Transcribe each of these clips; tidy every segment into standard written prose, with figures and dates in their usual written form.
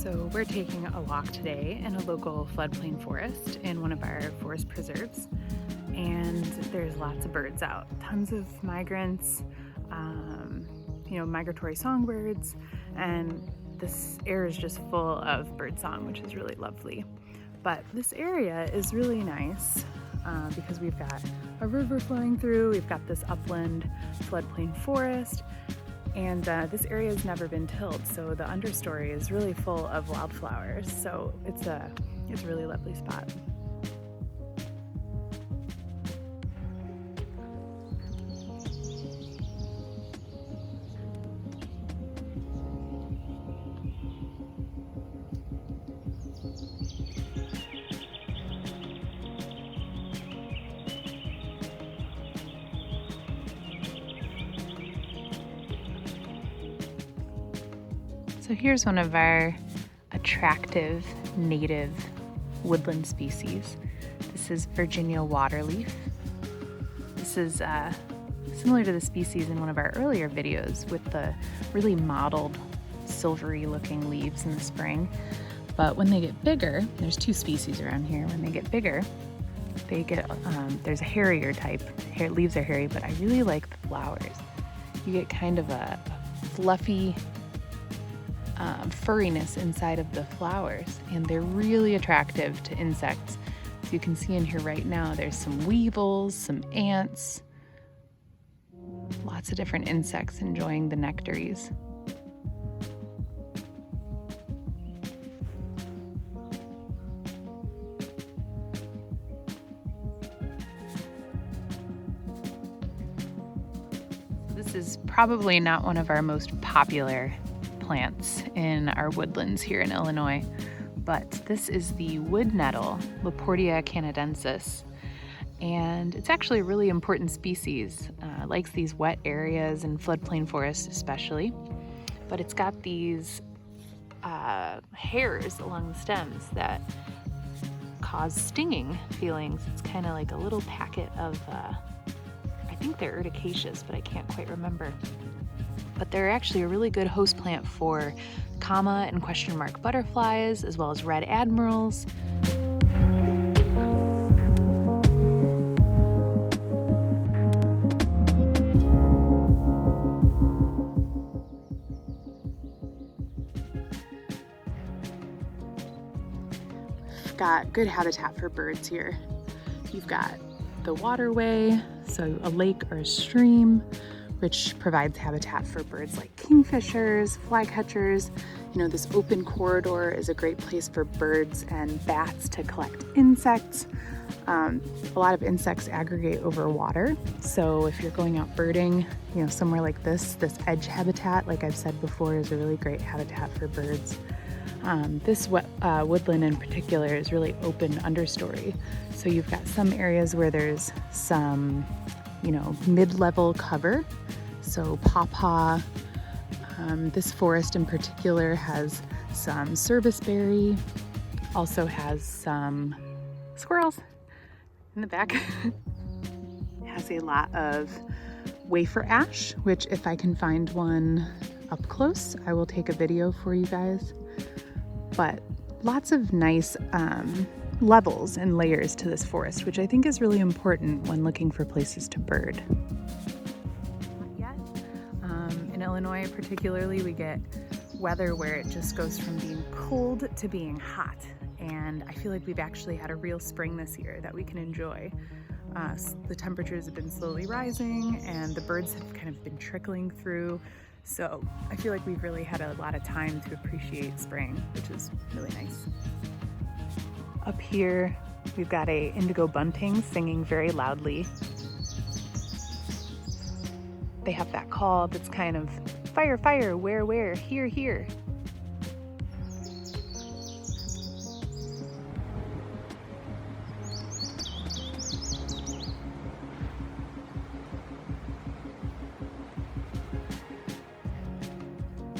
So we're taking a walk today in a local floodplain forest in one of our forest preserves, and there's lots of birds out, tons of migrants, migratory songbirds, and this air is just full of bird song, which is really lovely. But this area is really nice because we've got a river flowing through, we've got this upland floodplain forest, and this area has never been tilled, so the understory is really full of wildflowers. So it's a really lovely spot. So here's one of our attractive native woodland species. This is Virginia waterleaf. This is similar to the species in one of our earlier videos with the really mottled, silvery looking leaves in the spring. But when they get bigger, there's two species around here. When they get bigger, they get, there's a hairier type. Leaves are hairy, but I really like the flowers. You get kind of a fluffy, furriness inside of the flowers, and they're really attractive to insects. As you can see in here right now, there's some weevils, some ants, lots of different insects enjoying the nectaries. This is probably not one of our most popular plants in our woodlands here in Illinois, but this is the wood nettle, Laportia canadensis, and it's actually a really important species. Likes these wet areas and floodplain forests especially, but it's got these hairs along the stems that cause stinging feelings. It's kind of like a little packet of, I think they're urticaceous, but I can't quite remember. But they're actually a really good host plant for comma and question mark butterflies, as well as red admirals. We've got good habitat for birds here. You've got the waterway, so a lake or a stream, which provides habitat for birds like kingfishers, flycatchers. This open corridor is a great place for birds and bats to collect insects. A lot of insects aggregate over water. So if you're going out birding, somewhere like this edge habitat, like I've said before, is a really great habitat for birds. This woodland in particular is really open understory. So you've got some areas where there's some mid-level cover, so pawpaw. This forest in particular has some serviceberry, also has some squirrels in the back. It has a lot of wafer ash, which if I can find one up close, I will take a video for you guys. But lots of nice levels and layers to this forest, which I think is really important when looking for places to bird. In Illinois particularly, we get weather where it just goes from being cold to being hot, and I feel like we've actually had a real spring this year that we can enjoy. The temperatures have been slowly rising and the birds have kind of been trickling through, so I feel like we've really had a lot of time to appreciate spring, which is really nice. Up here, we've got a indigo bunting singing very loudly. They have that call that's kind of fire, fire, where, here, here.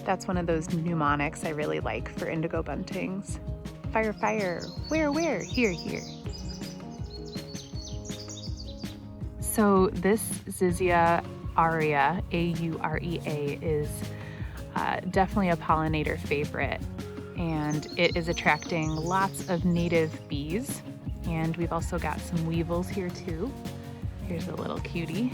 That's one of those mnemonics I really like for indigo buntings. Fire, fire, where, here, here. So this Zizia aurea, A-U-R-E-A, is definitely a pollinator favorite. and it is attracting lots of native bees. And we've also got some weevils here too. Here's a little cutie.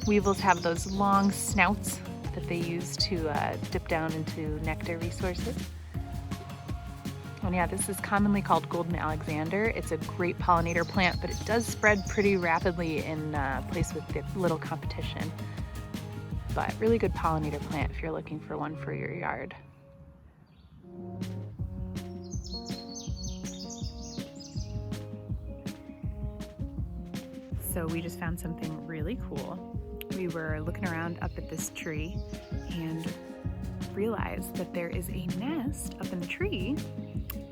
Weevils have those long snouts that they use to dip down into nectar resources. And yeah, this is commonly called golden Alexander. It's a great pollinator plant, but it does spread pretty rapidly in a place with little competition. But really good pollinator plant if you're looking for one for your yard. So we just found something really cool. We were looking around up at this tree and realized that there is a nest up in the tree,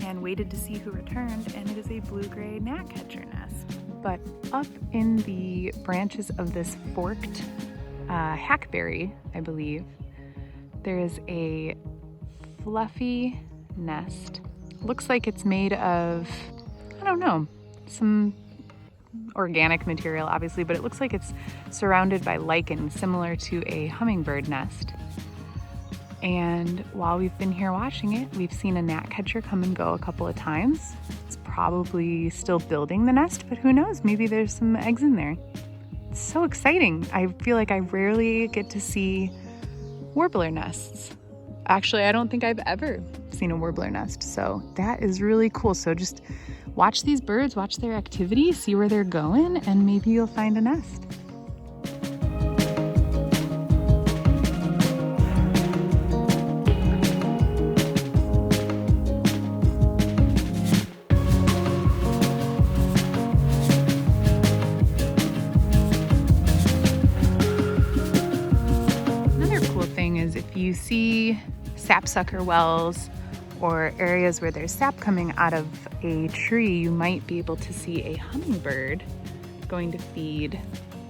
and waited to see who returned, and it is a blue-gray gnatcatcher nest. But up in the branches of this forked hackberry, I believe, there is a fluffy nest. Looks like it's made of, I don't know, some organic material obviously, but it looks like it's surrounded by lichen, similar to a hummingbird nest. And while we've been here watching it, we've seen a gnatcatcher come and go a couple of times. It's probably still building the nest, but who knows, maybe there's some eggs in there. It's so exciting. I feel like I rarely get to see warbler nests. Actually, I don't think I've ever seen a warbler nest, so that is really cool. So just watch these birds, watch their activity, see where they're going, and maybe you'll find a nest. Another cool thing is if you see sapsucker wells or areas where there's sap coming out of a tree, you might be able to see a hummingbird going to feed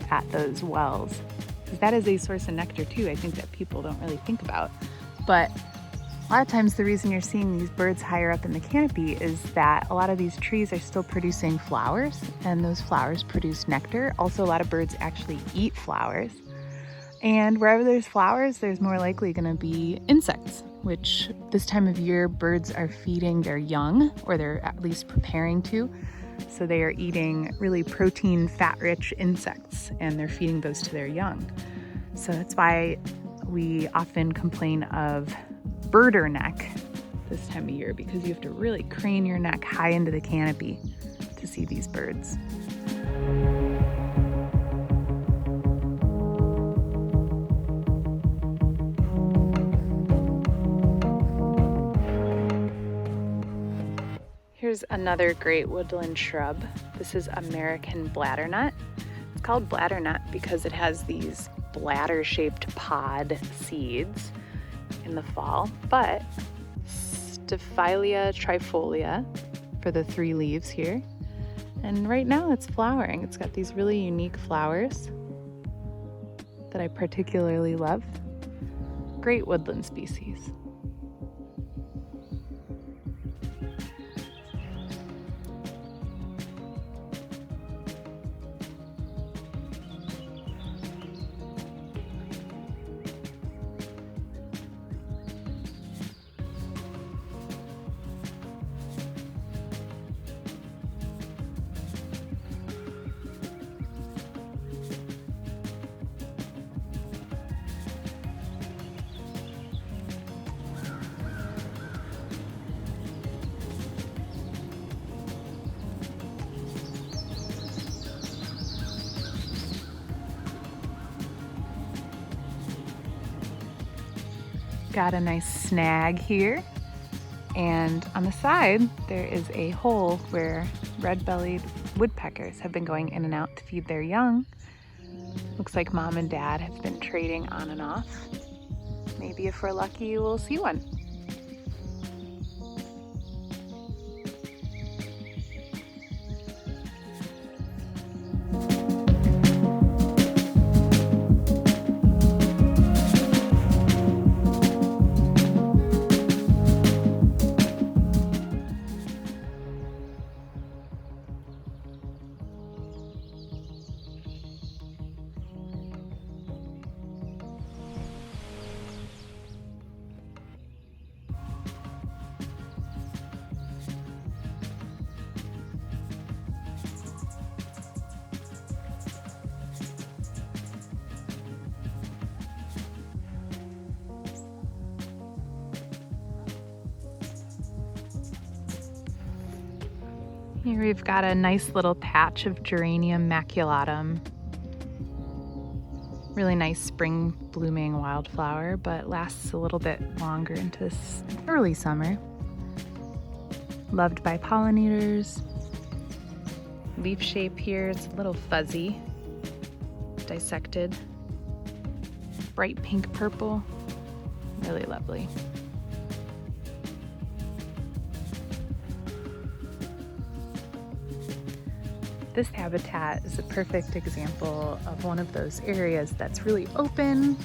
at those wells. Because that is a source of nectar too, I think that people don't really think about. But a lot of times the reason you're seeing these birds higher up in the canopy is that a lot of these trees are still producing flowers, and those flowers produce nectar. Also, a lot of birds actually eat flowers. And wherever there's flowers, there's more likely gonna be insects, which this time of year birds are feeding their young, or they're at least preparing to. So they are eating really protein, fat-rich insects, and they're feeding those to their young. So that's why we often complain of birder neck this time of year, because you have to really crane your neck high into the canopy to see these birds. Here's another great woodland shrub. This is American bladdernut. It's called bladdernut because it has these bladder-shaped pod seeds in the fall, but Staphylia trifolia for the 3 leaves here. And right now it's flowering. It's got these really unique flowers that I particularly love. Great woodland species. Got a nice snag here, and on the side there is a hole where red-bellied woodpeckers have been going in and out to feed their young. Looks like mom and dad have been trading on and off. Maybe if we're lucky we'll see one. Here we've got a nice little patch of Geranium maculatum. Really nice spring blooming wildflower, but lasts a little bit longer into this early summer. Loved by pollinators. Leaf shape here, it's a little fuzzy, dissected. Bright pink purple, really lovely. This habitat is a perfect example of one of those areas that's really open,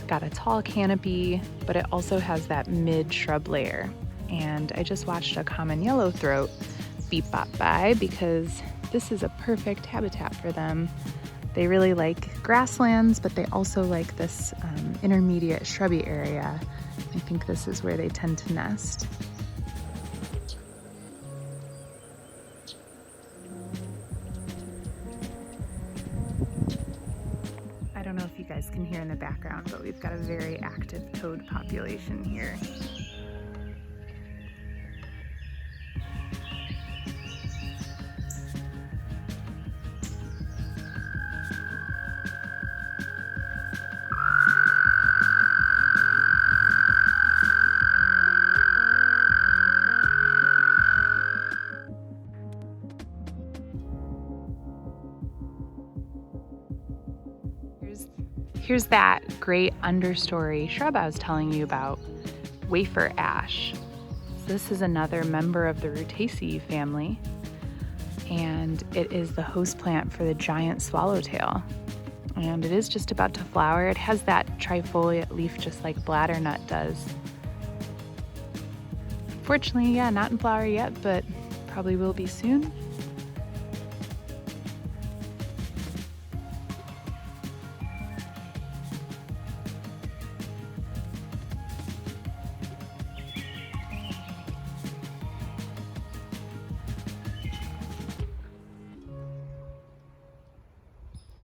got a tall canopy, but it also has that mid-shrub layer. And I just watched a common yellowthroat beep bop by because this is a perfect habitat for them. They really like grasslands, but they also like this intermediate shrubby area. I think this is where they tend to nest. I don't know if you guys can hear in the background, but we've got a very active toad population here. Here's that great understory shrub I was telling you about, Wafer Ash. This is another member of the Rutaceae family, and it is the host plant for the giant swallowtail. And it is just about to flower. It has that trifoliate leaf just like bladdernut does. Fortunately, yeah, not in flower yet, but probably will be soon.